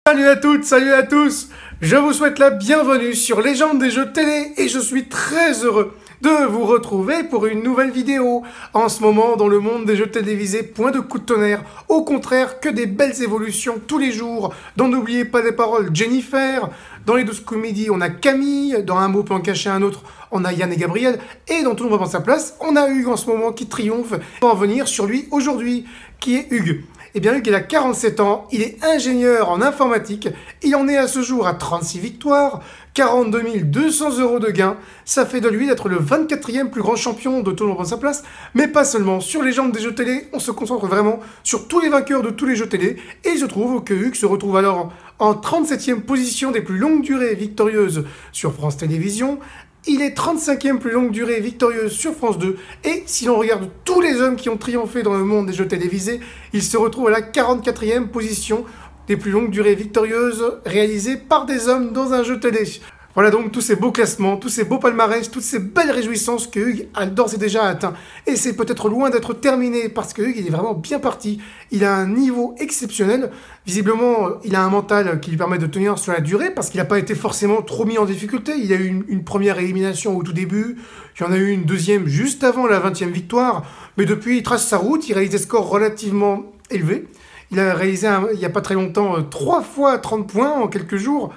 Salut à toutes, salut à tous. Je vous souhaite la bienvenue sur Légende des jeux télé et je suis très heureux de vous retrouver pour une nouvelle vidéo. En ce moment, dans le monde des jeux télévisés, point de coup de tonnerre. Au contraire, que des belles évolutions tous les jours. Dans N'oubliez pas les paroles, Jennifer. Dans les 12 comédies, on a Camille. Dans Un mot peut en cacher un autre, on a Yann et Gabriel. Et dans Tout le monde prend sa place, on a Hugues en ce moment qui triomphe. On va en venir sur lui aujourd'hui, qui est Hugues. Eh bien, Hugues, il a 47 ans, il est ingénieur en informatique, il en est à ce jour à 36 victoires, 42 200 € de gains. Ça fait de lui d'être le 24e plus grand champion de Tout le monde prend sa place, mais pas seulement. Sur Légende des jeux télé, on se concentre vraiment sur tous les vainqueurs de tous les jeux télé, et il se trouve que Hugues se retrouve alors en 37e position des plus longues durées victorieuses sur France Télévisions. Il est 35e plus longue durée victorieuse sur France 2. Et si l'on regarde tous les hommes qui ont triomphé dans le monde des jeux télévisés, il se retrouve à la 44e position des plus longues durées victorieuses réalisées par des hommes dans un jeu télé. Voilà donc tous ces beaux classements, tous ces beaux palmarès, toutes ces belles réjouissances que Hugues a d'ores et déjà atteint. Et c'est peut-être loin d'être terminé parce que Hugues il est vraiment bien parti. Il a un niveau exceptionnel. Visiblement, il a un mental qui lui permet de tenir sur la durée parce qu'il n'a pas été forcément trop mis en difficulté. Il a eu une première élimination au tout début, il y en a eu une deuxième juste avant la 20e victoire. Mais depuis, il trace sa route, il réalise des scores relativement élevés. Il a réalisé, il n'y a pas très longtemps, 3 fois 30 points en quelques jours.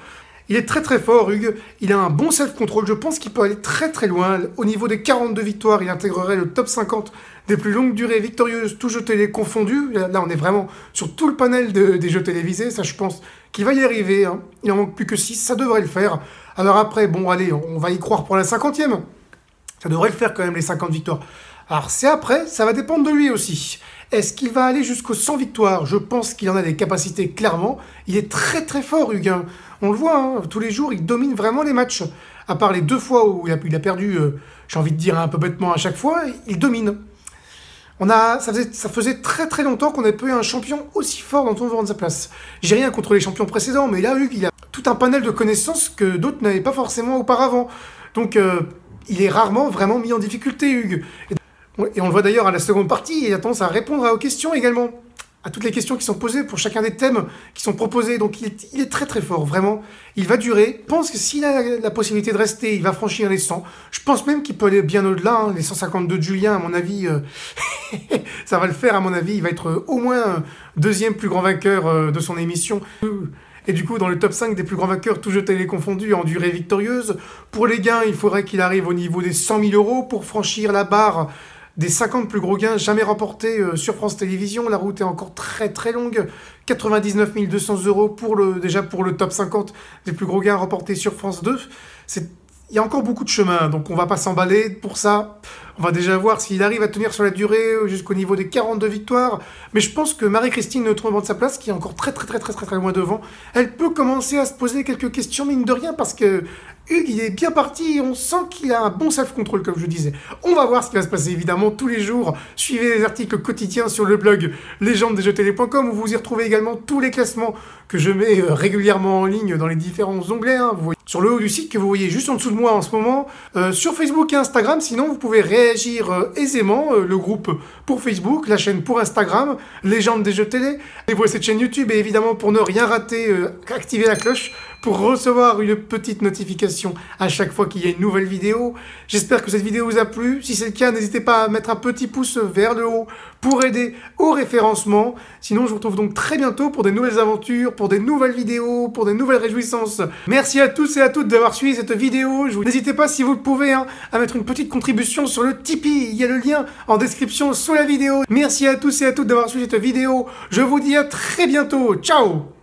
Il est très très fort, Hugues. Il a un bon self-control. Je pense qu'il peut aller très très loin. Au niveau des 42 victoires, il intégrerait le top 50 des plus longues durées victorieuses, tous jeux télé confondus. Là, on est vraiment sur tout le panel des jeux télévisés. Ça, je pense qu'il va y arriver. Hein. Il en manque plus que 6. Ça devrait le faire. Alors après, bon, allez, on va y croire pour la 50e. Ça devrait le faire quand même, les 50 victoires. Alors c'est après, ça va dépendre de lui aussi. Est-ce qu'il va aller jusqu'aux 100 victoires? Je pense qu'il en a des capacités, clairement. Il est très très fort, Hugues. Hein. On le voit, hein, tous les jours, il domine vraiment les matchs. À part les 2 fois où il a perdu, j'ai envie de dire un peu bêtement à chaque fois, il domine. Ça faisait très très longtemps qu'on n'avait pas eu un champion aussi fort dans Tout le monde prend sa place. J'ai rien contre les champions précédents, mais là, Hugues, il a tout un panel de connaissances que d'autres n'avaient pas forcément auparavant. Donc, il est rarement vraiment mis en difficulté, Hugues. Et on le voit d'ailleurs à la seconde partie, il a tendance à répondre aux questions également, à toutes les questions qui sont posées pour chacun des thèmes qui sont proposés. Donc il est très très fort, vraiment. Il va durer. Je pense que s'il a la possibilité de rester, il va franchir les 100. Je pense même qu'il peut aller bien au-delà. Hein. Les 152 de Julien, à mon avis, ça va le faire, à mon avis. Il va être au moins deuxième plus grand vainqueur de son émission. Et du coup, dans le top 5 des plus grands vainqueurs, tous jeux télé confondus, en durée victorieuse. Pour les gains, il faudrait qu'il arrive au niveau des 100 000 € pour franchir la barre des 50 plus gros gains jamais remportés sur France Télévisions. La route est encore très très longue. 99 200 € déjà pour le top 50 des plus gros gains remportés sur France 2. Il y a encore beaucoup de chemin, donc on va pas s'emballer pour ça. On va déjà voir s'il arrive à tenir sur la durée jusqu'au niveau des 42 victoires. Mais je pense que Marie-Christine ne trouve pas de sa place, qui est encore très loin devant. Elle peut commencer à se poser quelques questions, mine de rien, parce que Hugues, il est bien parti. On sent qu'il a un bon self-control, comme je disais. On va voir ce qui va se passer, évidemment, tous les jours. Suivez les articles quotidiens sur le blog légendesdesjeuxtélé.com, où vous y retrouvez également tous les classements que je mets régulièrement en ligne dans les différents onglets. Hein. Vous voyez sur le haut du site que vous voyez juste en dessous de moi en ce moment, sur Facebook et Instagram. Sinon, vous pouvez réagir aisément, le groupe pour Facebook, la chaîne pour Instagram, Légende des jeux télé. Allez-vous à cette chaîne YouTube et évidemment, pour ne rien rater, activez la cloche pour recevoir une petite notification à chaque fois qu'il y a une nouvelle vidéo. J'espère que cette vidéo vous a plu. Si c'est le cas, n'hésitez pas à mettre un petit pouce vers le haut pour aider au référencement. Sinon, je vous retrouve donc très bientôt pour des nouvelles aventures, pour des nouvelles vidéos, pour des nouvelles réjouissances. Merci à tous et à toutes d'avoir suivi cette vidéo. N'hésitez pas, si vous le pouvez, hein, à mettre une petite contribution sur le Tipeee. Il y a le lien en description sous la vidéo. Merci à tous et à toutes d'avoir suivi cette vidéo. Je vous dis à très bientôt. Ciao!